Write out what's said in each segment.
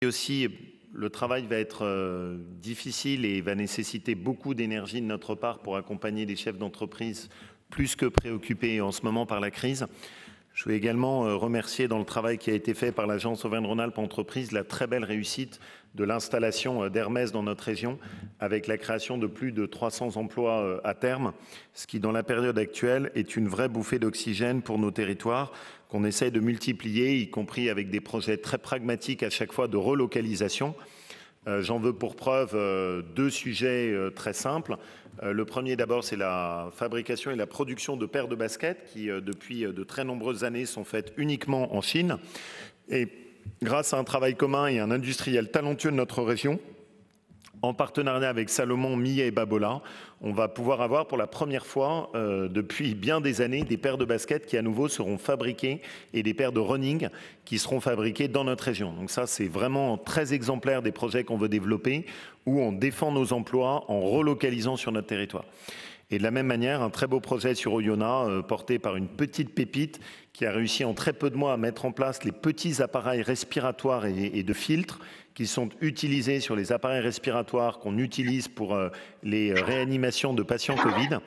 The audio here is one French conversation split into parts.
Et aussi, le travail va être difficile et va nécessiter beaucoup d'énergie de notre part pour accompagner les chefs d'entreprise plus que préoccupés en ce moment par la crise. Je veux également remercier dans le travail qui a été fait par l'agence Auvergne-Rhône-Alpes Entreprises la très belle réussite de l'installation d'Hermès dans notre région avec la création de plus de 300 emplois à terme, ce qui dans la période actuelle est une vraie bouffée d'oxygène pour nos territoires qu'on essaie de multiplier, y compris avec des projets très pragmatiques à chaque fois de relocalisation. J'en veux pour preuve deux sujets très simples. Le premier d'abord, c'est la fabrication et la production de paires de baskets qui, depuis de très nombreuses années, sont faites uniquement en Chine. Et grâce à un travail commun et un industriel talentueux de notre région, en partenariat avec Salomon, Millet et Babolat, on va pouvoir avoir pour la première fois depuis bien des années des paires de baskets qui à nouveau seront fabriquées et des paires de running qui seront fabriquées dans notre région. Donc ça, c'est vraiment très exemplaire des projets qu'on veut développer où on défend nos emplois en relocalisant sur notre territoire. Et de la même manière, un très beau projet sur Oyonnax porté par une petite pépite qui a réussi en très peu de mois à mettre en place les petits appareils respiratoires et de filtres qui sont utilisés sur les appareils respiratoires qu'on utilise pour les réanimations de patients Covid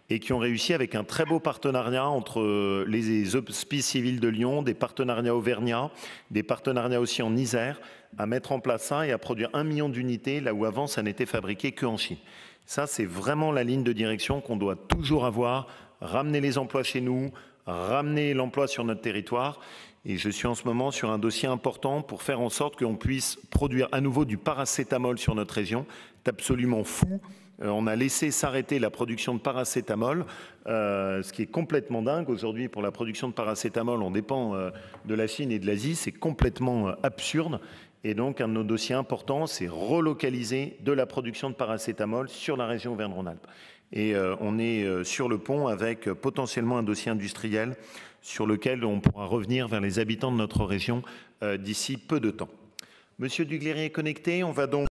et qui ont réussi avec un très beau partenariat entre les hospices civils de Lyon, des partenariats auvergnats, des partenariats aussi en Isère, à mettre en place ça et à produire 1 million d'unités là où avant ça n'était fabriqué qu'en Chine. Ça, c'est vraiment la ligne de direction qu'on doit toujours avoir, ramener les emplois chez nous, ramener l'emploi sur notre territoire. Et je suis en ce moment sur un dossier important pour faire en sorte qu'on puisse produire à nouveau du paracétamol sur notre région. C'est absolument fou. On a laissé s'arrêter la production de paracétamol, ce qui est complètement dingue. Aujourd'hui, pour la production de paracétamol, on dépend de la Chine et de l'Asie. C'est complètement absurde. Et donc, un de nos dossiers importants, c'est relocaliser de la production de paracétamol sur la région Auvergne-Rhône-Alpes. Et on est sur le pont avec potentiellement un dossier industriel sur lequel on pourra revenir vers les habitants de notre région d'ici peu de temps. Monsieur Duglérier est connecté, on va donc...